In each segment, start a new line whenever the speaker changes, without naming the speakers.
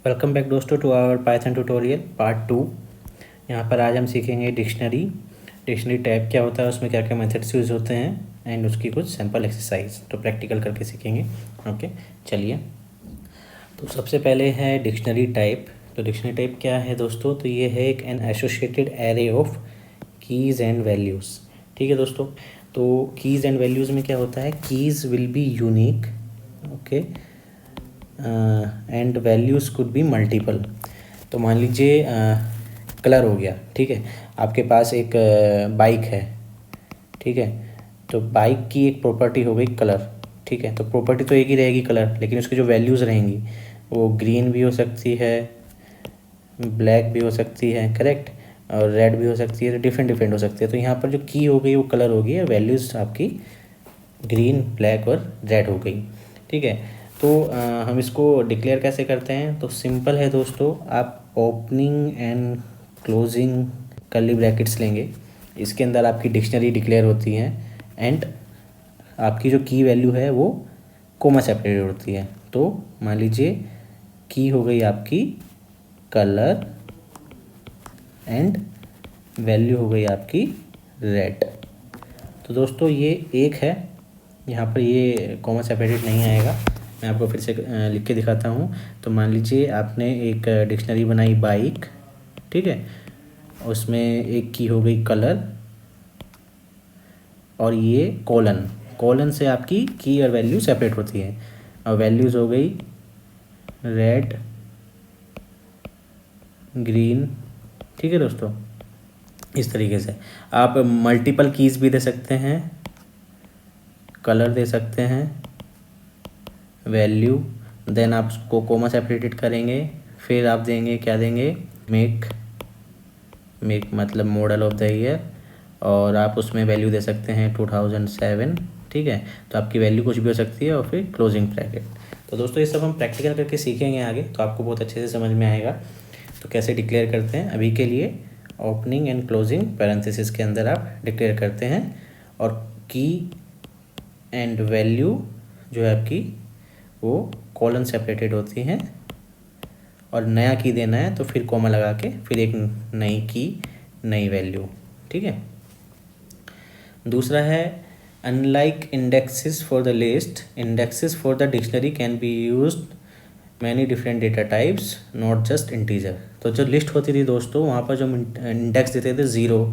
Welcome back दोस्तों to our Python tutorial part 2। यहाँ पर आज हम सीखेंगे डिक्शनरी टाइप क्या होता है, उसमें क्या क्या मेथड्स यूज़ होते हैं एंड उसकी कुछ सैम्पल एक्सरसाइज तो प्रैक्टिकल करके सीखेंगे। ओके चलिए, तो सबसे पहले है डिक्शनरी टाइप। तो डिक्शनरी टाइप क्या है दोस्तों? तो ये है एक an associated array of keys and values. ठीक है दोस्तों, तो कीज़ एंड वैल्यूज़ में क्या होता है, keys will be unique, okay, and values could be multiple. तो मान लीजिए कलर हो गया, ठीक है, आपके पास एक बाइक है, ठीक है, तो बाइक की एक प्रॉपर्टी हो गई कलर, ठीक है, तो प्रॉपर्टी तो एक ही रहेगी कलर, लेकिन उसकी जो वैल्यूज़ रहेंगी वो ग्रीन भी हो सकती है, ब्लैक भी हो सकती है, करेक्ट, और रेड भी हो सकती है, तो डिफरेंट हो सकती है। तो यहाँ पर जो की हो गई वो कलर हो गई, वैल्यूज़ आपकी ग्रीन, ब्लैक और रेड हो गई, ठीक है। तो हम इसको डिक्लेयर कैसे करते हैं? तो सिंपल है दोस्तों, आप opening and closing curly brackets लेंगे, इसके अंदर आपकी डिक्शनरी डिक्लेयर होती है एंड आपकी जो की वैल्यू है वो कोमा सेपरेटेड होती है। तो मान लीजिए की हो गई आपकी कलर एंड वैल्यू हो गई आपकी रेड। तो दोस्तों ये एक है, यहाँ पर ये कॉमा सेपरेटेड नहीं आएगा, मैं आपको फिर से लिख के दिखाता हूँ। तो मान लीजिए आपने एक डिक्शनरी बनाई बाइक, ठीक है, उसमें एक की हो गई कलर और ये कॉलन से आपकी की और वैल्यू सेपरेट होती है, और वैल्यूज़ हो गई रेड, ग्रीन, ठीक है दोस्तों। इस तरीके से आप मल्टीपल कीज़ भी दे सकते हैं, कलर दे सकते हैं, वैल्यू, देन आप उसको कोमा सेपरेटेड करेंगे, फिर आप देंगे, क्या देंगे, मेक मतलब मॉडल ऑफ द ईयर, और आप उसमें वैल्यू दे सकते हैं 2007, ठीक है, तो आपकी वैल्यू कुछ भी हो सकती है, और फिर क्लोजिंग ब्रैकेट। तो दोस्तों ये सब हम प्रैक्टिकल करके सीखेंगे आगे, तो आपको बहुत अच्छे से समझ में आएगा तो कैसे डिक्लेयर करते हैं। अभी के लिए ओपनिंग एंड क्लोजिंग पैरेंथेसिस के अंदर आप डिक्लेयर करते हैं, और की एंड वैल्यू जो है आपकी वो कॉलन सेपरेटेड होती हैं, और नया की देना है तो फिर कॉमा लगा के फिर एक नई की, नई वैल्यू, ठीक है। दूसरा है unlike indexes for the list, indexes for the dictionary can be used many different data types, not just integer. तो जो लिस्ट होती थी दोस्तों, वहाँ पर जो इंडेक्स देते थे 0,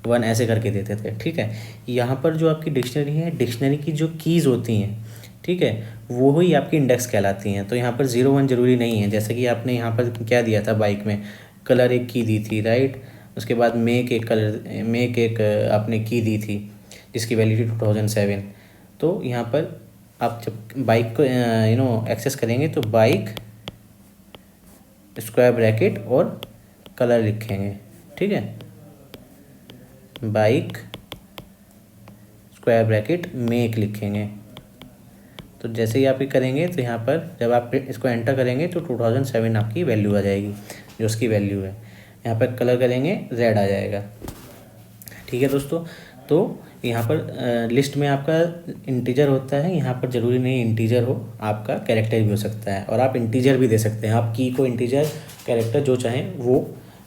1 ऐसे करके देते थे, ठीक है। यहाँ पर जो आपकी डिक्शनरी है, डिक्शनरी की जो कीज़ होती हैं, ठीक है, वो ही आपकी इंडेक्स कहलाती हैं। तो यहाँ पर 0, 1 ज़रूरी नहीं है, जैसे कि आपने यहाँ पर क्या दिया था, बाइक में कलर एक की दी थी, राइट, उसके बाद मेक एक आपने की दी थी जिसकी वैलिडिटी 2007। तो यहाँ पर आप जब बाइक को एक्सेस करेंगे तो बाइक स्क्वायर ब्रैकेट और कलर लिखेंगे, ठीक है, बाइक स्क्वायर ब्रैकेट मेक लिखेंगे। तो जैसे ही आप ये करेंगे तो यहाँ पर जब आप इसको एंटर करेंगे तो 2007 आपकी वैल्यू आ जाएगी, जो उसकी वैल्यू है। यहाँ पर कलर करेंगे, रेड आ जाएगा, ठीक है दोस्तों। तो यहाँ पर लिस्ट में आपका इंटीजर होता है, यहाँ पर ज़रूरी नहीं इंटीजर हो, आपका कैरेक्टर भी हो सकता है, और आप इंटीजर भी दे सकते हैं, आप की को इंटीजर, कैरेक्टर जो चाहें वो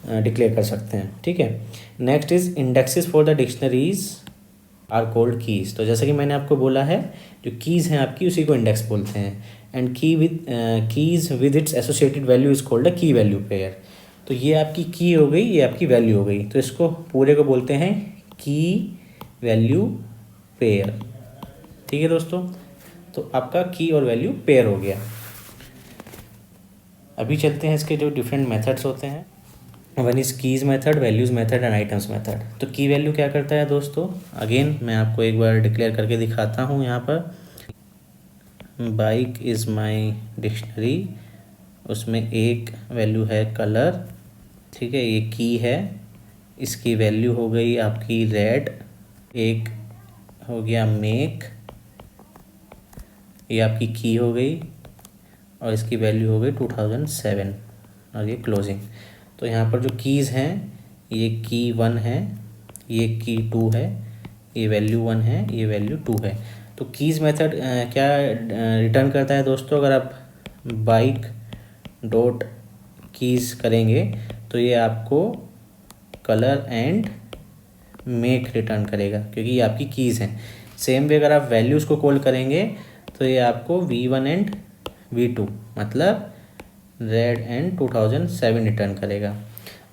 डिक्लेयर कर सकते हैं, ठीक है। Next is indexes for the dictionaries are called keys. तो जैसे कि मैंने आपको बोला है, जो कीज़ हैं आपकी उसी को इंडेक्स बोलते हैं, and keys with its associated value is called a की वैल्यू पेयर। तो ये आपकी की हो गई, ये आपकी वैल्यू हो गई, तो इसको पूरे को बोलते हैं की वैल्यू पेयर, ठीक है दोस्तों। तो आपका की और वैल्यू पेयर हो गया। अभी चलते हैं इसके जो डिफरेंट मेथड्स होते हैं। One is keys method, values method and items method. तो की वैल्यू क्या करता है दोस्तों? अगेन मैं आपको एक बार डिक्लेयर करके दिखाता हूँ। यहाँ पर बाइक इज़ माई डिक्शनरी, उसमें एक वैल्यू है कलर, ठीक है, ये की है, इसकी वैल्यू हो गई आपकी रेड, एक हो गया मेक, ये आपकी की हो गई, और इसकी वैल्यू हो गई 2007, और ये क्लोजिंग। तो यहाँ पर जो कीज़ हैं, ये की 1 है, ये की 2 है, ये वैल्यू 1 है, ये वैल्यू 2 है। तो कीज़ मेथड क्या रिटर्न करता है दोस्तों? अगर आप बाइक डॉट कीज़ करेंगे तो ये आपको कलर एंड मेक रिटर्न करेगा, क्योंकि ये आपकी कीज़ हैं। सेम वे अगर आप वैल्यूज़ को कॉल करेंगे तो ये आपको V1 एंड V2 मतलब रेड एंड 2007 रिटर्न करेगा।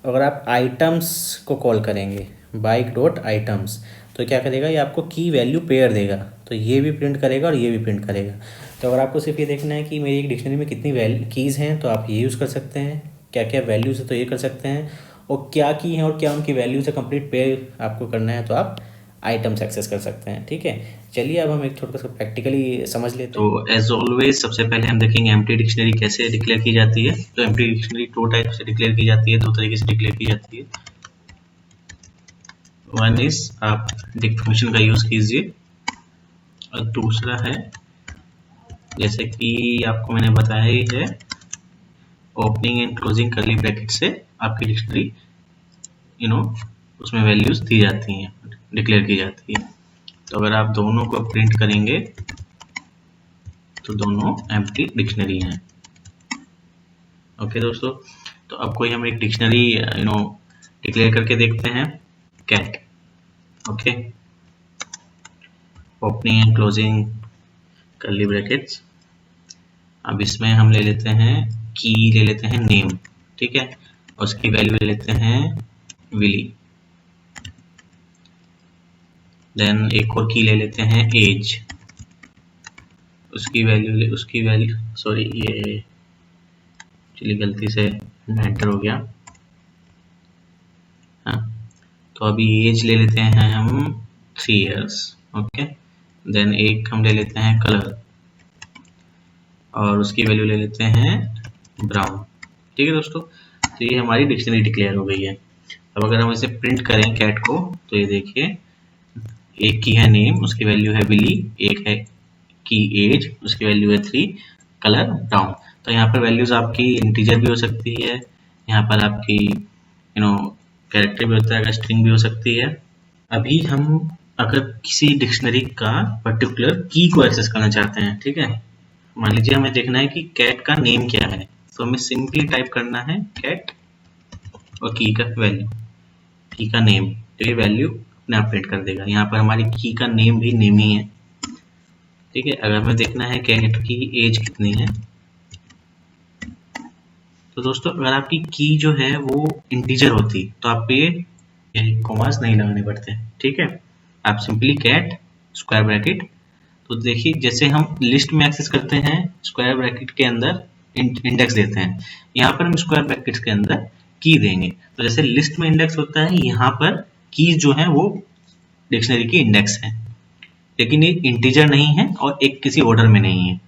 अगर आप आइटम्स को कॉल करेंगे बाइक डॉट आइटम्स तो क्या करेगा, ये आपको की वैल्यू पेयर देगा, तो ये भी प्रिंट करेगा और ये भी प्रिंट करेगा। तो अगर आपको सिर्फ ये देखना है कि मेरी एक डिक्शनरी में कितनी कीज़ हैं तो आप ये यूज़ कर सकते हैं, क्या क्या वैल्यूज़ है तो ये कर सकते हैं, और क्या की हैं और क्या उनकी वैल्यूज़ है कंप्लीट पेयर आपको करना है तो आप आइटम्स एक्सेस कर सकते हैं। ठीक है, चलिए अब हम एक छोटा सा प्रैक्टिकली समझ लेते हैं।
तो एज ऑलवेज सबसे पहले हम देखेंगे एम्प्टी डिक्शनरी कैसे डिक्लेयर की जाती है। तो एम्प्टी डिक्शनरी दो टाइप से डिक्लेयर की जाती है, दो तरीके से डिक्लेयर की जाती है। वन इज आप डिक्ट फंक्शन का यूज कीजिए, और दूसरा है जैसे कि आपको मैंने बताया ही है, ओपनिंग एंड क्लोजिंग करली ब्रैकेट से आपकी डिक्शनरी उसमें वैल्यूज दी जाती हैं, डिक्लेयर की जाती है। तो अगर आप दोनों को प्रिंट करेंगे तो दोनों एम्प्टी डिक्शनरी हैं। ओके दोस्तों, तो अब कोई हम एक डिक्शनरी डिक्लेयर करके देखते हैं, cat. Okay, opening and closing curly brackets. अब इसमें हम ले लेते हैं की, ले लेते हैं नेम, ठीक है, और उसकी वैल्यू ले लेते हैं विली। देन एक और की ले लेते हैं एज, उसकी वैल्यू सॉरी ये एक्चुअली गलती से एंटर हो गया। हाँ, तो अभी एज ले लेते हैं हम 3 years। ओके, देन एक हम ले लेते हैं कलर और उसकी वैल्यू ले लेते हैं ब्राउन। ठीक है दोस्तों, तो ये हमारी डिक्शनरी डिक्लेयर हो गई है। अब अगर हम इसे प्रिंट करें कैट को तो ये देखिए, एक की है नेम, उसकी वैल्यू है बिली, एक है की एज, उसकी वैल्यू है 3, कलर ब्राउन। तो यहाँ पर वैल्यूज आपकी इंटीजर भी हो सकती है, यहाँ पर आपकी कैरेक्टर भी होता है, स्ट्रिंग भी हो सकती है। अभी हम अगर किसी डिक्शनरी का पर्टिकुलर की को एक्सेस करना चाहते हैं, ठीक है, मान लीजिए हमें देखना है कि कैट का नेम क्या है, तो हमें सिंपली टाइप करना है कैट और की का वैल्यू, की का नेम, तो ये वैल्यू अपने आप प्रिंट कर देगा। यहाँ पर हमारी की का नेम भी नेम ही है। ठीक है, अगर हमें देखना है कैट की एज कितनी है, तो दोस्तों अगर आपकी की जो है वो इंटीजर होती तो आप ये कॉमास नहीं लगाने पड़ते। ठीक है, आप सिंपली कैट स्क्वायर ब्रैकेट, तो देखिए जैसे हम लिस्ट में एक्सेस करते हैं स्क्वायर ब्रैकेट के अंदर इंडेक्स देते हैं, यहाँ पर हम स्क्वायर ब्रैकेट्स के अंदर की देंगे। तो जैसे लिस्ट में इंडेक्स होता है, यहाँ पर की जो है वो डिक्शनरी की इंडेक्स है, लेकिन ये इंटीजर नहीं है और एक किसी ऑर्डर में नहीं है।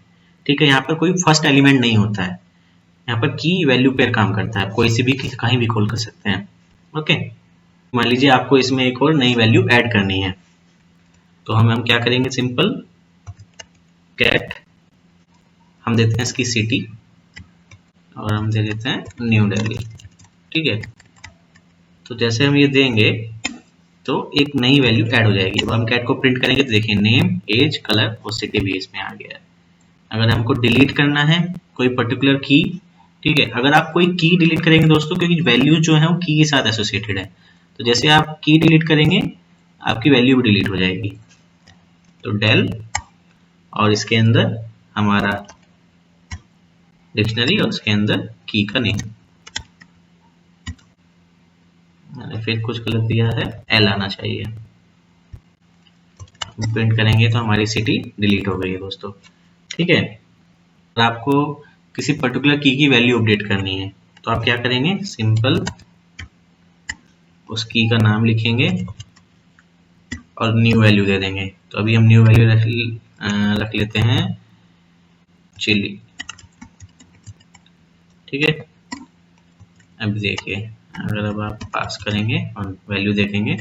ठीक है, यहाँ पर कोई फर्स्ट एलिमेंट नहीं होता है, यहाँ पर की वैल्यू पेयर काम करता है, कोई सी भी कहीं भी कॉल कर सकते हैं। ओके, मान लीजिए आपको इसमें एक और नई वैल्यू ऐड करनी है, तो हम क्या करेंगे, सिंपल कैट हम देते हैं इसकी सिटी और हम दे देते हैं न्यू दिल्ली। ठीक है, तो जैसे हम ये देंगे तो एक नई वैल्यू ऐड हो जाएगी। अब हम कैट को प्रिंट करेंगे तो देखिए नेम, एज, कलर और सिटी भी इसमें आ गया है। अगर हमको डिलीट करना है कोई पर्टिकुलर की, ठीक है, अगर आप कोई की डिलीट करेंगे दोस्तों, क्योंकि वैल्यू जो है वो की के साथ एसोसिएटेड है, तो जैसे आप की डिलीट करेंगे आपकी वैल्यू भी डिलीट हो जाएगी। तो डेल और इसके अंदर हमारा डिक्शनरी और उसके अंदर की का नेम, फिर कुछ गलत दिया है, एल आना चाहिए। प्रिंट करेंगे तो हमारी सिटी डिलीट हो गई है दोस्तों। ठीक है, और आपको किसी पर्टिकुलर की वैल्यू अपडेट करनी है तो आप क्या करेंगे, सिंपल उस की का नाम लिखेंगे और न्यू वैल्यू दे देंगे। तो अभी हम न्यू वैल्यू रख लेते हैं चिली। ठीक है, अब देखिए अगर अब आप पास करेंगे और वैल्यू देखेंगे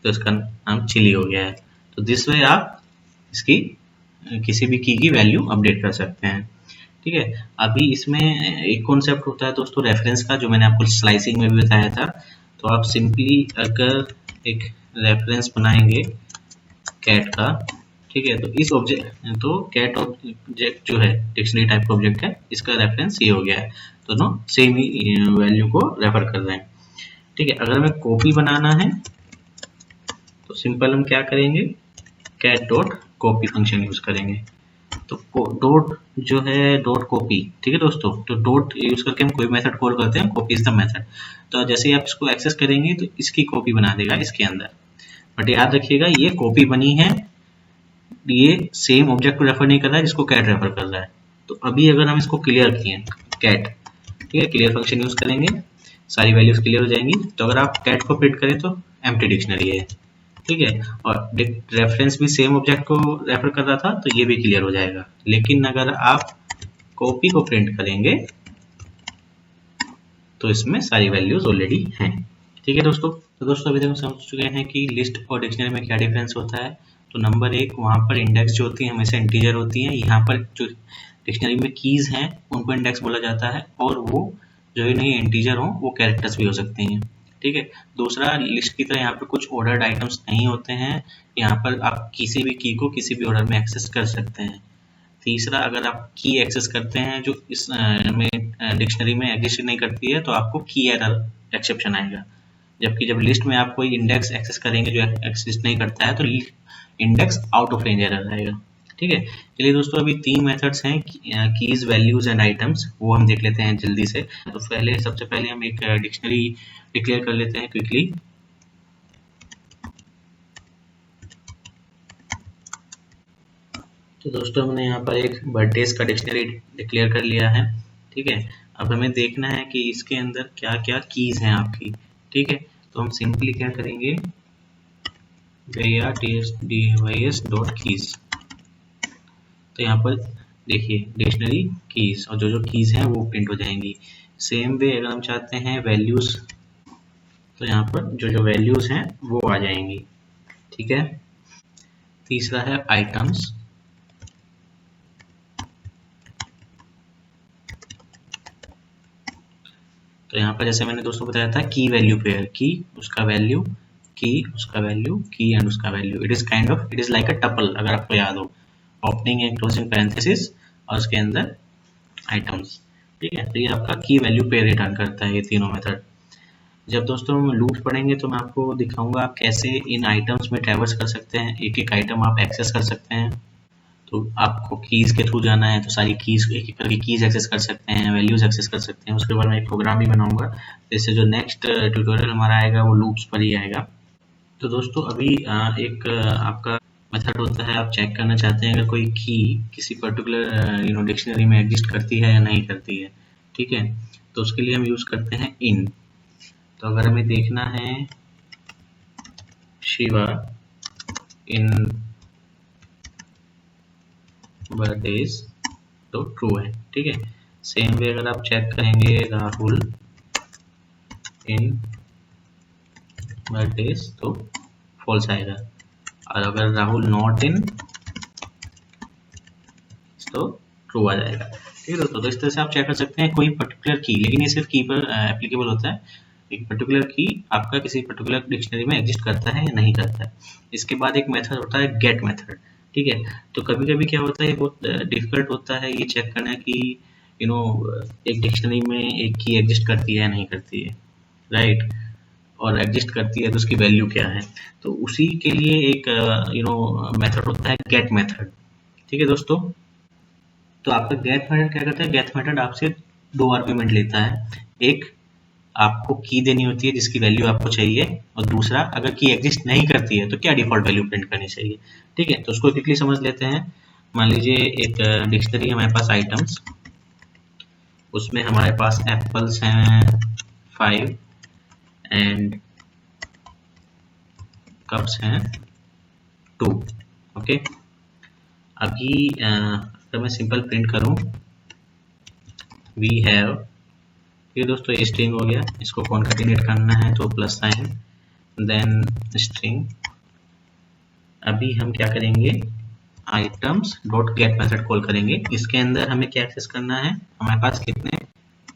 तो इसका नाम चिली हो गया है। तो दिस वे आप इसकी किसी भी की वैल्यू अपडेट कर सकते हैं। ठीक है, अभी इसमें एक कॉन्सेप्ट होता है दोस्तों रेफरेंस का, जो मैंने आपको स्लाइसिंग में भी बताया था। तो आप सिंपली अगर एक रेफरेंस बनाएंगे कैट का, ठीक है, तो इस ऑब्जेक्ट तो कैट ऑब्जेक्ट जो है डिक्शनरी टाइप का ऑब्जेक्ट है, इसका रेफरेंस ये हो गया है, दोनों सेम ही वैल्यू को रेफर कर रहे हैं। ठीक है, अगर हमें कॉपी बनाना है तो सिंपल हम क्या करेंगे, cat dot copy function use करेंगे। तो डॉट जो है डॉट कॉपी, ठीक है दोस्तों, तो डॉट यूज करके हम कोई मेथड कॉल करते हैं, कॉपी इज द मेथड। तो जैसे ही आप इसको एक्सेस करेंगे तो इसकी कॉपी बना देगा इसके अंदर, बट याद रखिएगा ये कॉपी बनी है, ये सेम ऑब्जेक्ट को रेफर नहीं कर रहा है जिसको कैट रेफर कर रहा है। तो अभी अगर हम इसको क्लियर किए कैट, ठीक है, क्लियर फंक्शन यूज करेंगे, सारी वैल्यूज क्लियर हो जाएंगी। तो अगर आप कैट को प्रिंट करें तो एम्प्टी डिक्शनरी है, ठीक है, और रेफरेंस भी सेम ऑब्जेक्ट को रेफर कर रहा था तो ये भी क्लियर हो जाएगा। लेकिन अगर आप कॉपी को प्रिंट करेंगे तो इसमें सारी वैल्यूज ऑलरेडी हैं। ठीक है दोस्तों, तो दोस्तों अभी तक हम समझ चुके हैं कि लिस्ट और डिक्शनरी में क्या डिफरेंस होता है। तो नंबर एक, वहाँ पर इंडेक्स जो होती है हमेशा इंटीजर होती है, यहाँ पर जो डिक्शनरी में कीज हैं उनको इंडेक्स बोला जाता है, और वो जो है नहीं इंटीजर हो वो कैरेक्टर्स भी हो सकते हैं। ठीक है, दूसरा, लिस्ट की तरह यहाँ पर कुछ ऑर्डर्ड आइटम्स नहीं होते हैं, यहाँ पर आप किसी भी की को किसी भी ऑर्डर में एक्सेस कर सकते हैं। तीसरा, अगर आप की एक्सेस करते हैं जो इस में डिक्शनरी में एग्जिस्ट नहीं करती है तो आपको की एरर एक्सेप्शन आएगा, जबकि जब लिस्ट में आप कोई इंडेक्स एक्सेस करेंगे जो एक्सिस्ट नहीं करता है तो index out of range error आएगा। ठीक है, चलिए दोस्तों, अभी 3 मेथड्स हैं कीज, वैल्यूज एंड आइटम्स, वो हम देख लेते हैं जल्दी से। तो सबसे पहले हम एक डिक्शनरी डिक्लेयर कर लेते हैं क्विकली। तो दोस्तों हमने यहाँ पर एक बर्थडेज का डिक्शनरी डिक्लेयर कर लिया है। ठीक है, अब हमें देखना है कि इसके अंदर क्या क्या कीज हैं आपकी। ठीक है, तो हम सिंपली क्या करेंगे, डॉट कीज। तो यहाँ पर देखिए डिक्शनरी कीज, और जो जो कीज हैं वो प्रिंट हो जाएंगी। सेम वे अगर हम चाहते हैं वैल्यूज, तो यहाँ पर जो जो वैल्यूज हैं वो आ जाएंगी। ठीक है, तीसरा है आइटम्स, तो यहाँ पर जैसे मैंने दोस्तों बताया था की वैल्यू पेयर, की उसका वैल्यू, की उसका वैल्यू, की एंड उसका value, it is like a tuple, अगर आपको याद हो, ओपनिंग एंड क्लोजिंग पैरेंथेसिस और उसके अंदर आइटम्स। ठीक है, तो ये आपका की वैल्यू पेयर रिटर्न करता है ये तीनों मेथड। जब दोस्तों हम लूप्स पढ़ेंगे तो मैं आपको दिखाऊंगा आप कैसे इन आइटम्स में ट्रैवर्स कर सकते हैं, एक एक आइटम आप एक्सेस कर सकते हैं। तो आपको कीज के थ्रू जाना है तो सारी कीज एक एक करके कीज एक्सेस कर सकते हैं, वैल्यूज एक्सेस कर सकते हैं। उसके बाद मैं एक प्रोग्राम भी बनाऊंगा, जैसे जो नेक्स्ट ट्यूटोरियल हमारा आएगा वो लूप्स पर ही आएगा। तो दोस्तों अभी एक आपका मेथड होता है, आप चेक करना चाहते हैं अगर कोई की किसी पर्टिकुलर डिक्शनरी में एग्जिस्ट करती है या नहीं करती है। ठीक है, तो उसके लिए हम यूज करते हैं इन। तो अगर हमें देखना है शिवा इन बर्थडेज, तो ट्रू है। ठीक है, सेम वे अगर आप चेक करेंगे राहुल इन बर्थडेज तो फॉल्स आएगा, और अगर राहुल नॉट इन तो ट्रू आ जाएगा। ठीक है दोस्तों, तो इस तरह से आप चेक कर सकते हैं कोई पर्टिकुलर की, लेकिन ये सिर्फ की पर एप्लीकेबल होता है, एक पर्टिकुलर की आपका किसी पर्टिकुलर डिक्शनरी में एग्जिस्ट करता है या नहीं करता है। इसके बाद एक मेथड होता है गेट मेथड। ठीक है, तो कभी कभी क्या होता है, बहुत डिफिकल्ट होता है ये चेक करना कि एक डिक्शनरी में एक की एग्जिस्ट करती है या नहीं करती है, राइट, और एग्जिस्ट करती है तो उसकी वैल्यू क्या है। तो उसी के लिए एक मेथड होता है गेट मेथड। ठीक है दोस्तों, तो आपका गेट मेथड क्या करता है, गेट मेथड आपसे 2 आर्ग्यूमेंट लेता है, एक आपको की देनी होती है जिसकी वैल्यू आपको चाहिए, और दूसरा अगर की एग्जिस्ट नहीं करती है तो क्या डिफॉल्ट वैल्यू प्रिंट करनी चाहिए। ठीक है, तो उसको क्विकली समझ लेते हैं। मान लीजिए एक डिक्शनरी है हमारे पास आइटम्स, उसमें हमारे पास एप्पल्स हैं 5 एंड कप्स हैं 2। ओके, अभी अगर मैं सिंपल प्रिंट करूं वी हैव, ये दोस्तों ये स्ट्रिंग हो गया, इसको कॉन्कैटिनेट करना है तो प्लस साइन देन स्ट्रिंग। अभी हम क्या करेंगे, items dot get method call करेंगे, इसके अंदर हमें क्या एक्सेस करना है, हमारे पास कितने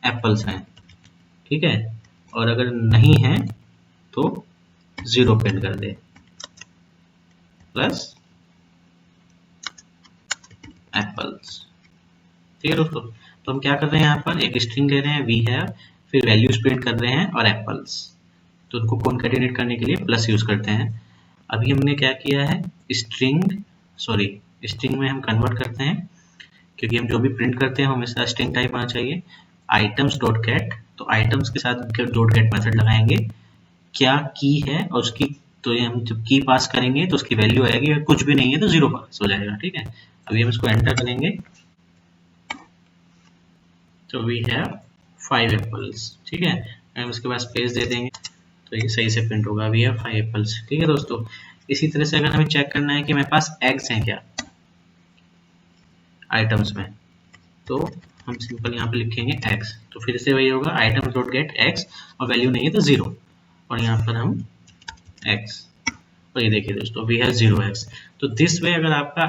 एप्पल्स हैं। ठीक है, और अगर नहीं है तो 0 प्रिंट कर दे, प्लस एप्पल्स। ठीक है दोस्तों, तो हम क्या कर रहे हैं, यहाँ पर एक स्ट्रिंग ले रहे हैं वी हैव, फिर वैल्यूज प्रिंट कर रहे हैं और एप्पल्स, तो उनको कॉन्कैटिनेट करने के लिए प्लस यूज करते हैं। अभी हमने क्या किया है, स्ट्रिंग में हम कन्वर्ट करते हैं, क्योंकि हम जो भी प्रिंट करते हैं हमेशा स्ट्रिंग टाइप आना चाहिए। आइटम्स डॉट गेट, तो आइटम्स के साथ डॉट गेट मेथड लगाएंगे, क्या की है और उसकी, तो ये हम जब की पास करेंगे तो उसकी वैल्यू आएगी, अगर कुछ भी नहीं है तो 0 पास हो जाएगा। ठीक है, अभी हम इसको एंटर करेंगे तो वी हैव 5 एप्पल्स। ठीक है, हम उसके बाद स्पेस दे देंगे तो ये सही से प्रिंट होगा, वी हैव 5 एप्पल्स। ठीक है दोस्तों, इसी तरह से अगर हमें चेक करना है कि मेरे पास एग्स हैं क्या आइटम्स में, तो हम सिंपल यहाँ पे लिखेंगे एक्स, तो फिर से वही होगा आइटम्स डॉट गेट एक्स, और वैल्यू नहीं है तो 0, और यहाँ पर हम एक्स, और ये देखिए दोस्तों वी हैव 0x। तो दिस वे अगर आपका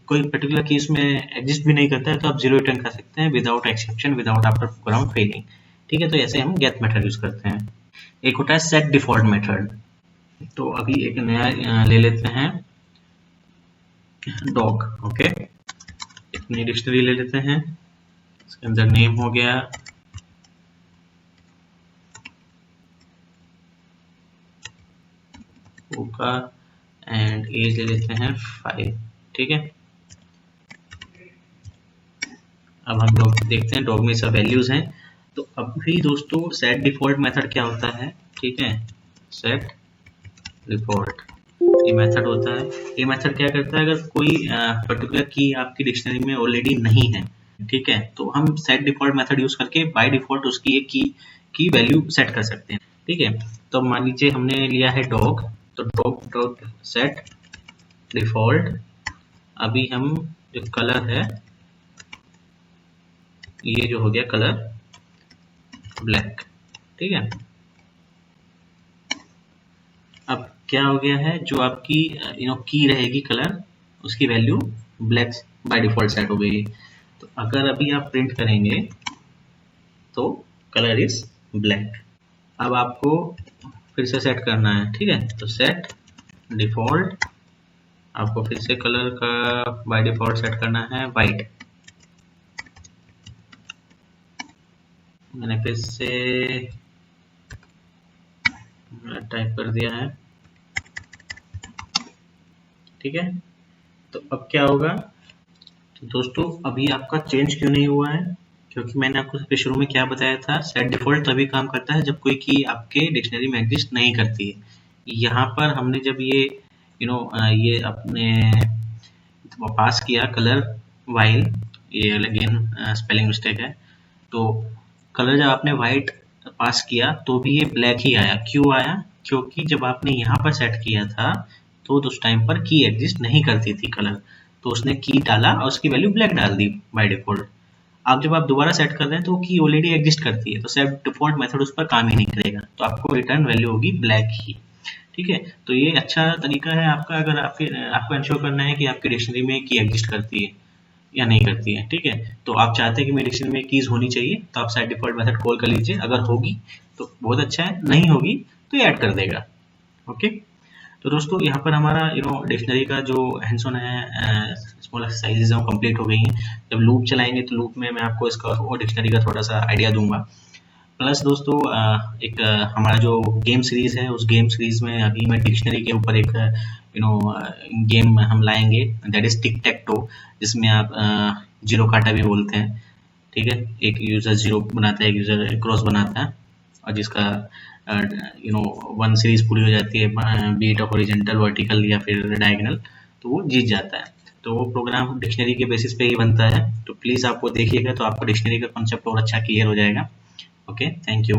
कोई पर्टिकुलर की इसमें एग्जिस्ट भी नहीं करता है तो आप 0 रिटर्न कर सकते हैं without exception, without after program failing. ठीक है, तो ऐसे हम गेट मेथड यूज करते हैं। एक होता है सेट डिफॉल्ट मेथड, तो अभी एक नया ले लेते हैं डॉग। ओके, एक नई डिक्शनरी ले लेते हैं, इसके अंदर नेम हो गया का, एंड एज ले लेते हैं 5। ठीक है, अब हम लोग देखते हैं डॉग में सब वैल्यूज हैं। तो अभी दोस्तों सेट डिफॉल्ट मेथड क्या होता है, ठीक है, सेट डिफॉल्ट ये मेथड होता है। ये मेथड क्या करता है, अगर कोई पर्टिकुलर की आपकी डिक्शनरी में ऑलरेडी नहीं है, ठीक है, तो हम सेट डिफॉल्ट मेथड यूज करके बाय डिफॉल्ट उसकी एक की वैल्यू सेट कर सकते हैं। ठीक है, तो मान लीजिए हमने लिया है डॉग, तो डॉग डॉट सेट डिफॉल्ट, अभी हम जो कलर है ये जो हो गया कलर ब्लैक। ठीक है, अब क्या हो गया है, जो आपकी की रहेगी कलर, उसकी value black by default set हो गई। तो अगर अभी आप प्रिंट करेंगे तो कलर इज ब्लैक। अब आपको फिर से सेट करना है। ठीक है, तो सेट डिफॉल्ट, आपको फिर से कलर का बाय डिफॉल्ट सेट करना है वाइट। मैंने फिर से टाइप कर दिया है। ठीक है, तो अब क्या होगा, तो दोस्तों अभी आपका चेंज क्यों नहीं हुआ है, क्योंकि मैंने आपको सबसे शुरू में क्या बताया था, सेट डिफॉल्ट तभी काम करता है जब कोई की आपके डिक्शनरी में एग्जिस्ट नहीं करती है। यहाँ पर हमने जब ये ये अपने पास किया कलर वाइल, ये अगेन स्पेलिंग मिस्टेक है, तो कलर जब आपने वाइट पास किया तो भी ये ब्लैक ही आया। क्यों आया, क्योंकि जब आपने यहाँ पर सेट किया था तो उस टाइम पर की एग्जिस्ट नहीं करती थी कलर, तो उसने की डाला और उसकी वैल्यू ब्लैक डाल दी बाय डिफॉल्ट। अब जब आप दोबारा सेट कर रहे हैं तो की ऑलरेडी एग्जिस्ट करती है, तो सेट डिफॉल्ट मेथड उस पर काम ही नहीं करेगा, तो आपको रिटर्न वैल्यू होगी ब्लैक ही। ठीक है, तो ये अच्छा तरीका है आपका, अगर आपको इंश्योर करना है कि आपकी डिक्शनरी में की एग्जिस्ट करती है या नहीं करती है। ठीक है, तो आप चाहते हैं कि मेरी डिक्शनरी में कीज होनी चाहिए, तो आप सेट डिफॉल्ट मेथड कॉल कर लीजिए, अगर होगी तो बहुत अच्छा है, नहीं होगी तो ये ऐड कर देगा। ओके, तो दोस्तों यहाँ पर हमारा डिक्शनरी का जो हैंड्स ऑन है, स्मॉल एक्सरसाइजेज हैं वो कंप्लीट हो गई हैं। जब लूप चलाएंगे तो लूप में मैं आपको इसका और डिक्शनरी का थोड़ा सा आइडिया दूंगा। प्लस दोस्तों एक हमारा जो गेम सीरीज है, उस गेम सीरीज में अभी मैं डिक्शनरी के ऊपर एक गेम हम लाएंगे, that is tick tech to, जिसमें आप जीरो काटा भी बोलते हैं। ठीक है, एक यूजर जीरो बनाता है, एक यूजर क्रॉस बनाता है, और जिसका वन सीरीज पूरी हो जाती है, बीट हॉरिजॉन्टल, वर्टिकल या फिर डायगोनल, तो वो जीत जाता है। तो वो प्रोग्राम डिक्शनरी के बेसिस पे ही बनता है, तो प्लीज़ आप वो देखिएगा, तो आपको डिक्शनरी का कॉन्सेप्ट और अच्छा क्लियर हो जाएगा। Okay, thank you.